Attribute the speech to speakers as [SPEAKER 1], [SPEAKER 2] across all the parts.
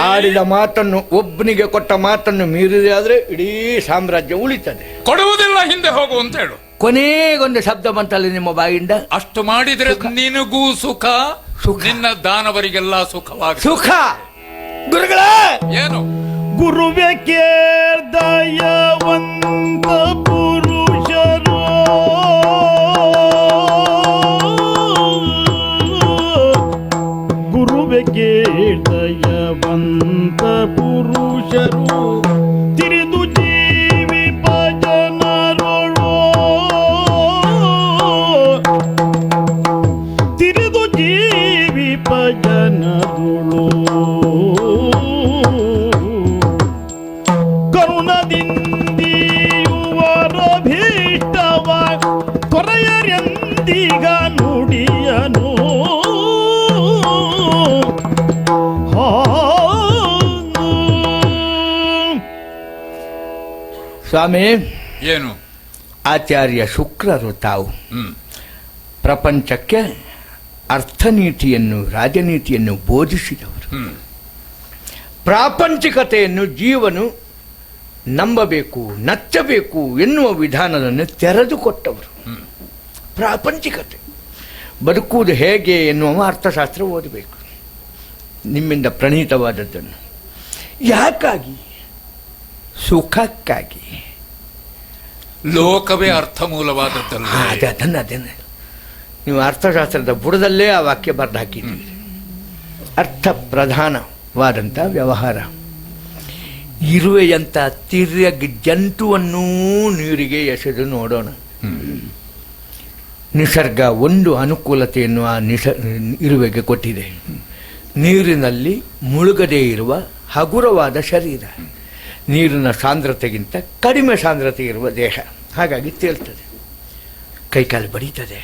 [SPEAKER 1] ಆಡಿದ ಮಾತನ್ನು, ಒಬ್ಬನಿಗೆ ಕೊಟ್ಟ ಮಾತನ್ನು ಮೀರಿದೆ ಆದ್ರೆ ಇಡೀ ಸಾಮ್ರಾಜ್ಯ ಉಳಿತದೆ.
[SPEAKER 2] ಕೊಡುವುದಿಲ್ಲ, ಹಿಂದೆ ಹೋಗು ಅಂತ ಹೇಳು.
[SPEAKER 1] ಕೊನೆಗೊಂದು ಶಬ್ದ ಬಂತಲ್ಲ ನಿಮ್ಮ ಬಾಯಿಂದ,
[SPEAKER 2] ಅಷ್ಟು ಮಾಡಿದ್ರೆ ನಿನಗೂ ಸುಖ, ನಿನ್ನ ದಾನವರಿಗೆಲ್ಲ ಸುಖವಾಗ.
[SPEAKER 1] ಸುಖ ಗುರುಗಳ
[SPEAKER 2] ಏನು?
[SPEAKER 3] ಗುರುವೆ ಕೇಳ್ದಯವಂತ ಪುರುಷರು ಗುರುವೆ ಕೇಳ್ದಯವಂತ ಪುರುಷರು ತಿರಿದು ಜೀವಿಪ ಜನರೊಳು ತಿರಿದು ಜೀವಿಪ ಜನರುಳು ಕರುಣದಿಂದಿಯುವರಭೀಷ್ಟವ ಕೊರೆಯರೆಂದಿಗ ನುಡಿಯನು.
[SPEAKER 1] ಸ್ವಾಮಿ,
[SPEAKER 2] ಏನು?
[SPEAKER 1] ಆಚಾರ್ಯ ಶುಕ್ರರು ತಾವು ಪ್ರಪಂಚಕ್ಕೆ ಅರ್ಥನೀತಿಯನ್ನು, ರಾಜನೀತಿಯನ್ನು ಬೋಧಿಸಿದವರು. ಪ್ರಾಪಂಚಿಕತೆಯನ್ನು ಜೀವನು ನಂಬಬೇಕು, ನಚ್ಚಬೇಕು ಎನ್ನುವ ವಿಧಾನವನ್ನು ತೆರೆದುಕೊಟ್ಟವರು. ಪ್ರಾಪಂಚಿಕತೆ ಬದುಕುವುದು ಹೇಗೆ ಎನ್ನುವ ಅರ್ಥಶಾಸ್ತ್ರ ಓದಬೇಕು, ನಿಮ್ಮಿಂದ ಪ್ರಣೀತವಾದದ್ದನ್ನು. ಯಾಕಾಗಿ? ಸುಖಕ್ಕಾಗಿ.
[SPEAKER 2] ಲೋಕವೇ ಅರ್ಥ ಮೂಲವಾದದ್ದಲ್ಲ.
[SPEAKER 1] ಅದನ್ನೇ ನೀವು ಅರ್ಥಶಾಸ್ತ್ರದ ಬುಡದಲ್ಲೇ ಆ ವಾಕ್ಯ ಬರೆದು ಹಾಕಿದ್ದೀರಿ. ಅರ್ಥ ಪ್ರಧಾನವಾದಂಥ ವ್ಯವಹಾರ. ಇರುವೆಯಂಥ ತಿರ್ಯಗ್ ಜಂತುವನ್ನೂ ನೀರಿಗೆ ಎಸೆದು ನೋಡೋಣ. ನಿಸರ್ಗ ಒಂದು ಅನುಕೂಲತೆಯನ್ನು ಆ ಇರುವೆಗೆ ಕೊಟ್ಟಿದೆ. ನೀರಿನಲ್ಲಿ ಮುಳುಗದೇ ಇರುವ ಹಗುರವಾದ ಶರೀರ, ನೀರಿನ ಸಾಂದ್ರತೆಗಿಂತ ಕಡಿಮೆ ಸಾಂದ್ರತೆ ಇರುವ ದೇಹ. ಹಾಗಾಗಿ ತೇಲ್ತದೆ, ಕೈಕಾಲು ಬಡೀತದೆ.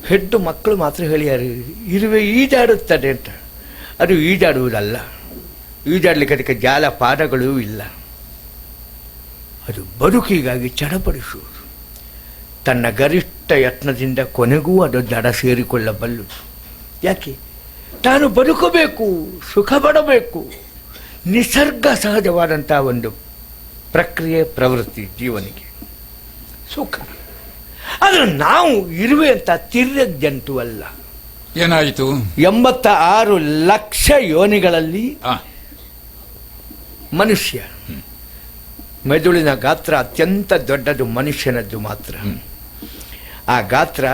[SPEAKER 1] ಹೆಣ್ಣು ಮಕ್ಕಳು ಮಾತ್ರ ಹೇಳಿಯಾರು ಇರುವೆ ಈಜಾಡುತ್ತದೆ ಅಂತ. ಅದು ಈಜಾಡುವುದಲ್ಲ, ಈಜಾಡಲಿಕ್ಕೆ ಅದಕ್ಕೆ ಜಾಲ ಪಾದಗಳೂ ಇಲ್ಲ. ಅದು ಬದುಕಿಗಾಗಿ ಚಡಪಡಿಸುವುದು. ತನ್ನ ಗರಿಷ್ಠ ಯತ್ನದಿಂದ ಕೊನೆಗೂ ಅದು ದಡ ಸೇರಿಕೊಳ್ಳಬಲ್ಲುದು. ಯಾಕೆ? ತಾನು ಬದುಕಬೇಕು, ಸುಖ ಪಡಬೇಕು. ನಿಸರ್ಗ ಸಹಜವಾದಂಥ ಒಂದು ಪ್ರಕ್ರಿಯೆ, ಪ್ರವೃತ್ತಿ ಜೀವನಿಗೆ ಸುಖ. ಆದರೆ ನಾವು ಇರುವೆ ಅಂತ ತಿರ್ಯಗ್ ಜಂತು ಅಲ್ಲ.
[SPEAKER 2] ಏನಾಯಿತು?
[SPEAKER 1] 86 ಲಕ್ಷ ಯೋನಿಗಳಲ್ಲಿ ಮನುಷ್ಯ. ಮೆದುಳಿನ ಗಾತ್ರ ಅತ್ಯಂತ ದೊಡ್ಡದು ಮನುಷ್ಯನದ್ದು ಮಾತ್ರ. ಆ ಗಾತ್ರ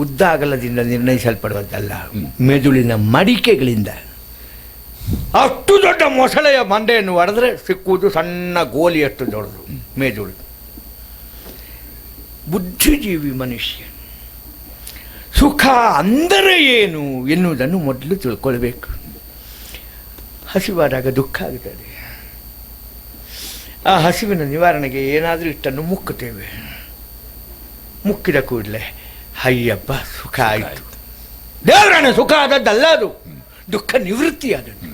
[SPEAKER 1] ಉದ್ದ ಅಗಲದಿಂದ ನಿರ್ಣಯಿಸಲ್ಪಡುವುದಲ್ಲ, ಮೆದುಳಿನ ಮಡಿಕೆಗಳಿಂದ. ಅಷ್ಟು ದೊಡ್ಡ ಮೊಸಳೆಯ ಮಂಡೆಯನ್ನು ಹೊಡೆದ್ರೆ ಸಿಕ್ಕುವುದು ಸಣ್ಣ ಗೋಲಿಯಷ್ಟು ದೊಡ್ಡದು ಮೆದುಳು. ಬುದ್ಧಿಜೀವಿ ಮನುಷ್ಯ. ಸುಖ ಅಂದರೆ ಏನು ಎನ್ನುವುದನ್ನು ಮೊದಲು ತಿಳ್ಕೊಳ್ಬೇಕು. ಹಸಿವಾದಾಗ ದುಃಖ ಆಗುತ್ತದೆ. ಆ ಹಸಿವಿನ ನಿವಾರಣೆಗೆ ಏನಾದರೂ ಇಷ್ಟನ್ನು ಮುಕ್ಕುತ್ತೇವೆ. ಮುಕ್ಕಿದ ಕೂಡಲೇ ಅಯ್ಯಪ್ಪ ಸುಖ ಆಯಿತು. ದೇವರನ್ನ ಸುಖ ಆದದ್ದಲ್ಲ, ಅದು ದುಃಖ ನಿವೃತ್ತಿ ಆದದ್ದು.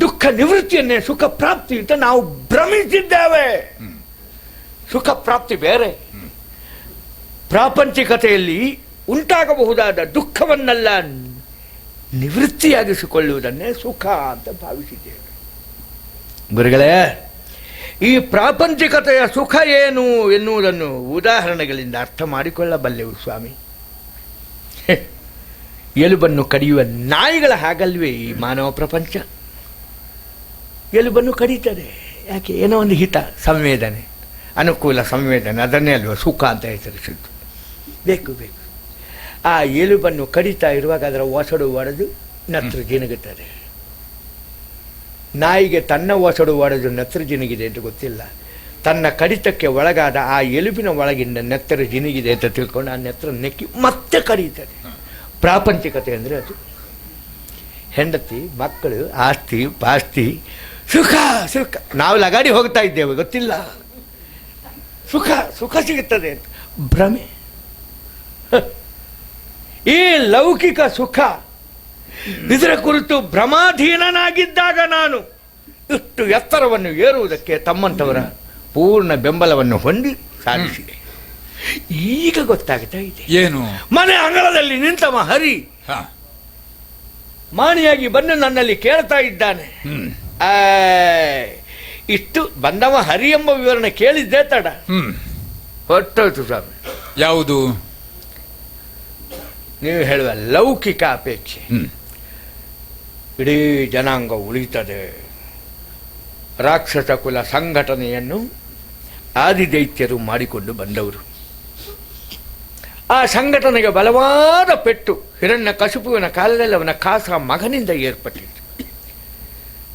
[SPEAKER 1] ದುಃಖ ನಿವೃತ್ತಿಯನ್ನೇ ಸುಖ ಪ್ರಾಪ್ತಿ ಅಂತ ನಾವು ಭ್ರಮಿಸಿದ್ದೇವೆ. ಸುಖ ಪ್ರಾಪ್ತಿ ಬೇರೆ. ಪ್ರಾಪಂಚಿಕತೆಯಲ್ಲಿ ಉಂಟಾಗಬಹುದಾದ ದುಃಖವನ್ನೆಲ್ಲ ನಿವೃತ್ತಿಯಾಗಿಸಿಕೊಳ್ಳುವುದನ್ನೇ ಸುಖ ಅಂತ ಭಾವಿಸಿದ್ದೇವೆ. ಗುರುಗಳೇ, ಈ ಪ್ರಾಪಂಚಿಕತೆಯ ಸುಖ ಏನು ಎನ್ನುವುದನ್ನು ಉದಾಹರಣೆಗಳಿಂದ ಅರ್ಥ ಮಾಡಿಕೊಳ್ಳಬಲ್ಲೆವು ಸ್ವಾಮಿ. ಎಲುಬನ್ನು ಕಡಿಯುವ ನಾಯಿಗಳ ಹಾಗಲ್ವೇ ಈ ಮಾನವ ಪ್ರಪಂಚ. ಎಲುಬನ್ನು ಕಡಿತದೆ. ಯಾಕೆ? ಏನೋ ಒಂದು ಹಿತ, ಸಂವೇದನೆ, ಅನುಕೂಲ ಸಂವೇದನೆ, ಅದನ್ನೇ ಅಲ್ವ ಸುಖ ಅಂತ ಹೆಸರಿಸಿದ್ದು. ಬೇಕು. ಆ ಎಲುಬನ್ನು ಕಡಿತಾ ಇರುವಾಗ ಅದರ ಒಸಡು ಒಡೆದು ನತ್ರ ಜಿನುಗುತ್ತದೆ. ನಾಯಿಗೆ ತನ್ನ ಒಸಡು ಒಡೆದು ನೆತ್ತರು ಜಿನುಗಿದೆ ಅಂತ ಗೊತ್ತಿಲ್ಲ. ತನ್ನ ಕಡಿತಕ್ಕೆ ಒಳಗಾದ ಆ ಎಲುಬಿನ ಒಳಗಿಂದ ನೆತ್ತರು ಜಿನುಗಿದೆ ಅಂತ ತಿಳ್ಕೊಂಡು ಆ ನೆತ್ತರು ನೆಕ್ಕಿ ಮತ್ತೆ ಕಡಿಯುತ್ತದೆ. ಪ್ರಾಪಂಚಿಕತೆ ಅಂದರೆ ಅದು. ಹೆಂಡತಿ, ಮಕ್ಕಳು, ಆಸ್ತಿ ಪಾಸ್ತಿ, ಸುಖ. ನಾವು ಲಗಾಡಿ ಹೋಗ್ತಾ ಇದ್ದೇವೆ, ಗೊತ್ತಿಲ್ಲ. ಸುಖ ಸಿಗುತ್ತದೆ ಅಂತ ಭ್ರಮೆ. ಈ ಲೌಕಿಕ ಸುಖ, ಇದರ ಕುರಿತು ಭ್ರಮಾಧೀನನಾಗಿದ್ದಾಗ ನಾನು ಇಷ್ಟು ಎತ್ತರವನ್ನು ಏರುವುದಕ್ಕೆ ತಮ್ಮಂಥವರ ಪೂರ್ಣ ಬೆಂಬಲವನ್ನು ಹೊಂದಿ ಸಾಧಿಸಿದೆ. ಈಗ ಗೊತ್ತಾಗ್ತಾ ಇದೆ.
[SPEAKER 2] ಏನು?
[SPEAKER 1] ಮನೆ ಅಂಗಳದಲ್ಲಿ ನಿಂತವ ಹರಿ ಮಾಣಿಯಾಗಿ ಬಂದು ನನ್ನಲ್ಲಿ ಕೇಳ್ತಾ ಇದ್ದಾನೆ. ಇಷ್ಟು ಬಂದವ ಹರಿ ಎಂಬ ವಿವರಣೆ ಕೇಳಿದ್ದೆ ತಡ ಹೊಟ್ಟೋಯ್ತು ಸ್ವಾಮಿ.
[SPEAKER 2] ಯಾವುದು?
[SPEAKER 1] ನೀವು ಹೇಳುವ ಲೌಕಿಕ ಅಪೇಕ್ಷೆ. ಇಡೀ ಜನಾಂಗ ಉಳಿತದೆ. ರಾಕ್ಷಸ ಕುಲ ಸಂಘಟನೆಯನ್ನು ಆದಿದೈತ್ಯರು ಮಾಡಿಕೊಂಡು ಬಂದವರು. ಆ ಸಂಘಟನೆಗೆ ಬಲವಾದ ಪೆಟ್ಟು ಹಿರಣ್ಯ ಕಶುಪುವಿನ ಕಾಲದಲ್ಲಿ ಅವನ ಕಾಸ ಮಗನಿಂದ ಏರ್ಪಟ್ಟಿತು.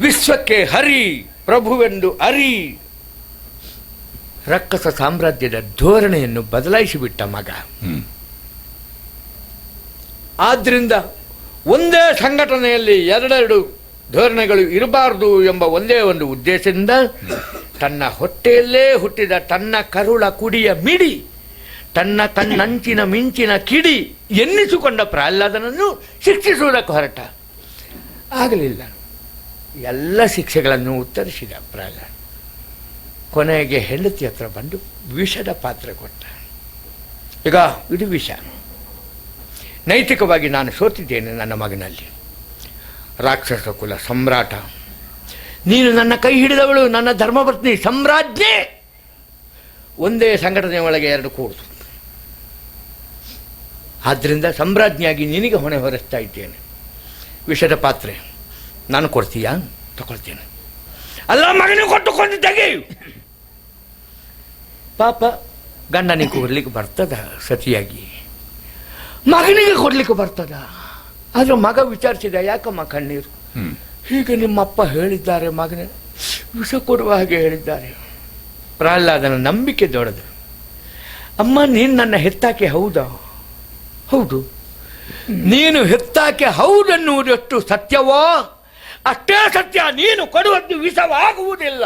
[SPEAKER 1] ವಿಶ್ವಕ್ಕೆ ಹರಿ ಪ್ರಭುವೆಂದು ಅರಿ ರಕ್ಕಸ ಸಾಮ್ರಾಜ್ಯದ ಧೋರಣೆಯನ್ನು ಬದಲಾಯಿಸಿಬಿಟ್ಟ ಮಗ. ಆದ್ದರಿಂದ ಒಂದೇ ಸಂಘಟನೆಯಲ್ಲಿ ಎರಡೆರಡು ಧೋರಣೆಗಳು ಇರಬಾರದು ಎಂಬ ಒಂದೇ ಒಂದು ಉದ್ದೇಶದಿಂದ ತನ್ನ ಹೊಟ್ಟೆಯಲ್ಲೇ ಹುಟ್ಟಿದ ತನ್ನ ಕರುಳ ಕುಡಿಯ ಮಿಡಿ, ತನ್ನ ಕಣ್ಣಂಚಿನ ಮಿಂಚಿನ ಕಿಡಿ ಎನ್ನಿಸಿಕೊಂಡ ಪ್ರಹ್ಲಾದನನ್ನು ಶಿಕ್ಷಿಸುವುದಕ್ಕೆ ಹೊರಟ. ಆಗಲಿಲ್ಲ. ಎಲ್ಲ ಶಿಕ್ಷೆಗಳನ್ನು ಉತ್ತರಿಸಿದ ಪ್ರಹ್ಲಾದ. ಕೊನೆಗೆ ಹೆಂಡತಿ ಹತ್ರ ಬಂದು ವಿಷದ ಪಾತ್ರೆ ಕೊಟ್ಟ. ಈಗ ಇದು ವಿಷ. ನೈತಿಕವಾಗಿ ನಾನು ಸೋತಿದ್ದೇನೆ ನನ್ನ ಮಗನಲ್ಲಿ. ರಾಕ್ಷಸ ಕುಲ ಸಮ್ರಾಟ, ನೀನು ನನ್ನ ಕೈ ಹಿಡಿದವಳು, ನನ್ನ ಧರ್ಮಪತ್ನಿ ಸಾಮ್ರಾಜ್ಞೆ. ಒಂದೇ ಸಂಘಟನೆ ಒಳಗೆ ಎರಡು ಕೂಡುದು. ಆದ್ದರಿಂದ ಸಾಮ್ರಾಜ್ಞಿಯಾಗಿ ನಿನಗೆ ಹೊಣೆ ಹೊರಿಸ್ತಾ ಇದ್ದೇನೆ. ವಿಷದ ಪಾತ್ರೆ ನಾನು ಕೊಡ್ತೀಯಾ? ತಗೊಳ್ತೇನೆ. ಅಲ್ಲ, ಮಗನಿಗೆ ಕೊಟ್ಟುಕೊಂಡು ತೆಗೆಯು. ಪಾಪ ಗಂಡನಿಗೆ ಕೊಡ್ಲಿಕ್ಕೆ ಬರ್ತದ ಸತಿಯಾಗಿ, ಮಗನಿಗೆ ಕೊಡ್ಲಿಕ್ಕೆ ಬರ್ತದ. ಆದ್ರೆ ಮಗ ವಿಚಾರಿಸಿದ, ಯಾಕಮ್ಮ ಕಣ್ಣೀರು? ಹೀಗೆ ನಿಮ್ಮಪ್ಪ ಹೇಳಿದ್ದಾರೆ ಮಗನೇ, ವಿಷ ಕೊಡುವ ಹಾಗೆ ಹೇಳಿದ್ದಾರೆ. ಪ್ರಹ್ಲಾದನ ನಂಬಿಕೆ ದೊಡ್ಡದು. ಅಮ್ಮ, ನೀನು ನನ್ನ ಹೆತ್ತಾಕೆ ಹೌದಾ? ಹೌದು. ನೀನು ಹೆತ್ತಾಕೆ ಹೌದನ್ನುವುದೆಷ್ಟು ಸತ್ಯವೋ ಅಷ್ಟೇ ಸತ್ಯ ನೀನು ಕೊಡುವದ್ದು ವಿಷವಾಗುವುದಿಲ್ಲ.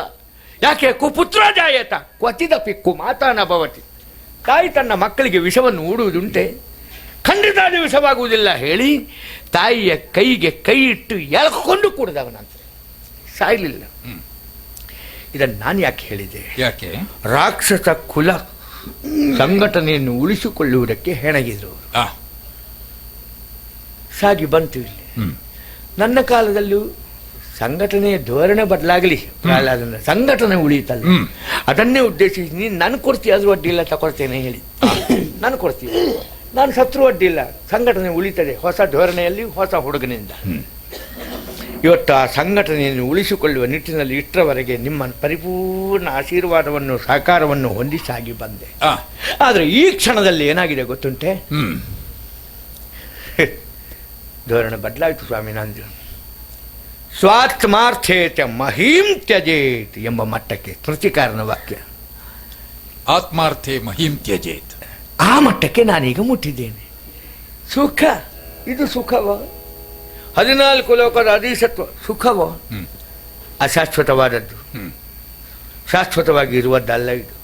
[SPEAKER 1] ಯಾಕೆ? ಕುಪುತ್ರ ಜಾಯತ ಕ್ವಚಿದ ಪಿಕ್ಕು ಮಾತಾನ ಭವತಿ. ತಾಯಿ ತನ್ನ ಮಕ್ಕಳಿಗೆ ವಿಷವನ್ನು ಹೂಡುವುದುಂಟೆ? ಖಂಡಿತ ಅದು ವಿಷವಾಗುವುದಿಲ್ಲ ಹೇಳಿ ತಾಯಿಯ ಕೈಗೆ ಕೈ ಇಟ್ಟು ಎಳ್ಕೊಂಡು ಕೂಡಿದವನಂತೆ, ಸಾಯಲಿಲ್ಲ. ಇದನ್ನು ನಾನು ಯಾಕೆ ಹೇಳಿದೆ?
[SPEAKER 2] ಯಾಕೆ?
[SPEAKER 1] ರಾಕ್ಷಸ ಕುಲ ಸಂಘಟನೆಯನ್ನು ಉಳಿಸಿಕೊಳ್ಳುವುದಕ್ಕೆ ಹೆಣಗಿದ್ರು. ಸಾಗಿ ಬಂತು ಇಲ್ಲಿ. ನನ್ನ ಕಾಲದಲ್ಲೂ ಸಂಘಟನೆಯ ಧೋರಣೆ ಬದಲಾಗಲಿ, ಅದನ್ನ ಸಂಘಟನೆ ಉಳಿಯುತ್ತಲ್ಲ, ಅದನ್ನೇ ಉದ್ದೇಶಿಸಿ ನೀನು ನಾನು ಕೊಡ್ತೀಯ, ಅದ್ರ ಅಡ್ಡಿಲ್ಲ ತಗೊಳ್ತೇನೆ ಹೇಳಿ ನಾನು ಕೊಡ್ತೀನಿ. ನಾನು ಸತ್ರು ಅಡ್ಡಿಲ್ಲ, ಸಂಘಟನೆ ಉಳಿತದೆ ಹೊಸ ಧೋರಣೆಯಲ್ಲಿ, ಹೊಸ ಹುಡುಗನಿಂದ. ಇವತ್ತು ಆ ಸಂಘಟನೆಯನ್ನು ಉಳಿಸಿಕೊಳ್ಳುವ ನಿಟ್ಟಿನಲ್ಲಿ ಇಷ್ಟರವರೆಗೆ ನಿಮ್ಮ ಪರಿಪೂರ್ಣ ಆಶೀರ್ವಾದವನ್ನು ಸಹಕಾರವನ್ನು ಹೊಂದಿ ಸಾಗಿ ಬಂದೆ. ಆದರೆ ಈ ಕ್ಷಣದಲ್ಲಿ ಏನಾಗಿದೆ ಗೊತ್ತುಂಟೆ? ಧೋರಣೆ ಬದಲಾಯಿತು ಸ್ವಾಮಿ. ನಂದು ಸ್ವಾತ್ಮಾರ್ಥೇತ ಮಹೀಂ ತ್ಯಜೇತ್ ಎಂಬ ಮಟ್ಟಕ್ಕೆ ಕೃತಿಕಾರನ ವಾಕ್ಯ.
[SPEAKER 2] ಆತ್ಮಾರ್ಥೆ ಮಹೀಂ ತ್ಯಜೇತ್,
[SPEAKER 1] ಆ ಮಟ್ಟಕ್ಕೆ ನಾನೀಗ ಮುಟ್ಟಿದ್ದೇನೆ. ಸುಖ, ಇದು ಸುಖವೋ? 14 ಲೋಕದ ಅಧೀಶತ್ವ ಸುಖವೋ? ಅಶಾಶ್ವತವಾದದ್ದು, ಶಾಶ್ವತವಾಗಿ ಇರುವುದಲ್ಲ ಇದು.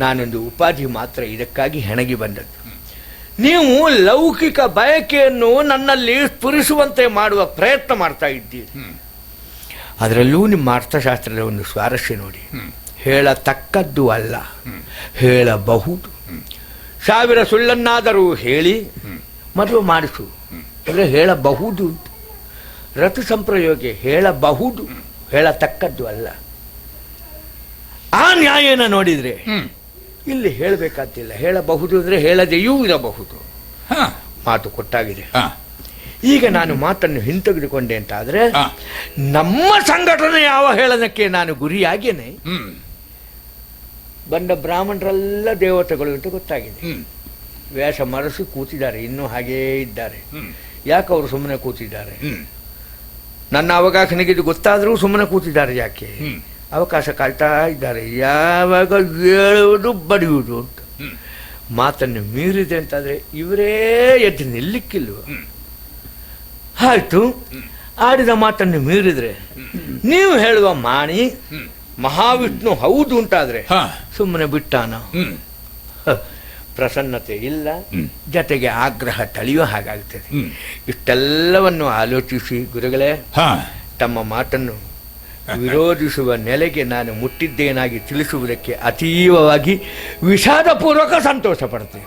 [SPEAKER 1] ನಾನೊಂದು ಉಪಾಧಿ ಮಾತ್ರ, ಇದಕ್ಕಾಗಿ ಹೆಣಗಿ ಬಂದದ್ದು. ನೀವು ಲೌಕಿಕ ಬಯಕೆಯನ್ನು ನನ್ನಲ್ಲಿ ಸ್ಫುರಿಸುವಂತೆ ಮಾಡುವ ಪ್ರಯತ್ನ ಮಾಡ್ತಾ ಇದ್ದೀರಿ. ಅದರಲ್ಲೂ ನಿಮ್ಮ ಅರ್ಥಶಾಸ್ತ್ರದ ಒಂದು ಸ್ವಾರಸ್ಯ ನೋಡಿ. ಹೇಳತಕ್ಕದ್ದು ಅಲ್ಲ, ಹೇಳಬಹುದು. 1000 ಸುಳ್ಳನ್ನಾದರೂ ಹೇಳಿ ಮದುವೆ ಮಾಡಿಸು ಅಂದರೆ ಹೇಳಬಹುದು. ರತು ಸಂಪ್ರಯೋಗ ಹೇಳಬಹುದು, ಹೇಳತಕ್ಕದ್ದು ಅಲ್ಲ. ಆ ನ್ಯಾಯನ ನೋಡಿದರೆ ಇಲ್ಲಿ ಹೇಳಬೇಕಾತಿಲ್ಲ. ಹೇಳಬಹುದು ಅಂದರೆ ಹೇಳದೆಯೂ ಇರಬಹುದು. ಮಾತು ಕೊಟ್ಟಾಗಿದೆ. ಈಗ ನಾನು ಮಾತನ್ನು ಹಿಂತೆಗೆದುಕೊಂಡೆ ಅಂತ ಆದರೆ ನಮ್ಮ ಸಂಘಟನೆ ಯಾವ ಹೇಳನಕ್ಕೆ ನಾನು ಗುರಿಯಾಗೇನೆ ಬಂದ ಬ್ರಾಹ್ಮಣರೆಲ್ಲ ದೇವತೆಗಳು ಅಂತ ಗೊತ್ತಾಗಿದೆ. ವೇಷ ಮರೆಸಿ ಕೂತಿದ್ದಾರೆ, ಇನ್ನೂ ಹಾಗೇ ಇದ್ದಾರೆ. ಯಾಕೆ ಅವರು ಸುಮ್ಮನೆ ಕೂತಿದ್ದಾರೆ? ನನ್ನ ಅವಕಾಶ ಇದು ಗೊತ್ತಾದರೂ ಸುಮ್ಮನೆ ಕೂತಿದ್ದಾರೆ. ಯಾಕೆ? ಅವಕಾಶ ಕಾಯ್ತಾ ಇದ್ದಾರೆ, ಯಾವಾಗ ಹೇಳುವುದು ಬಡಿಯುವುದು ಅಂತ. ಮಾತನ್ನು ಮೀರಿದೆ ಅಂತಾದರೆ ಇವರೇ ಎದ್ದು ನಿಲ್ಲಿಕ್ಕಿಲ್ವ? ಆಯ್ತು, ಆಡಿದ ಮಾತನ್ನು ಮೀರಿದ್ರೆ ನೀವು ಹೇಳುವ ಮಾಣಿ ಮಹಾವಿಷ್ಣು ಹೌದು ಉಂಟಾದ್ರೆ ಸುಮ್ಮನೆ ಬಿಟ್ಟಾನ? ಪ್ರಸನ್ನತೆ ಇಲ್ಲ, ಜೊತೆಗೆ ಆಗ್ರಹ ತಳೆಯುವ ಹಾಗಾಗ್ತದೆ. ಇಷ್ಟೆಲ್ಲವನ್ನು ಆಲೋಚಿಸಿ ಗುರುಗಳೇ ತಮ್ಮ ಮಾತನ್ನು ವಿರೋಧಿಸುವ ನೆಲೆಗೆ ನಾನು ಮುಟ್ಟಿದ್ದೇನಾಗಿ ತಿಳಿಸುವುದಕ್ಕೆ ಅತೀವವಾಗಿ ವಿಷಾದಪೂರ್ವಕ ಸಂತೋಷ ಪಡ್ತೇನೆ.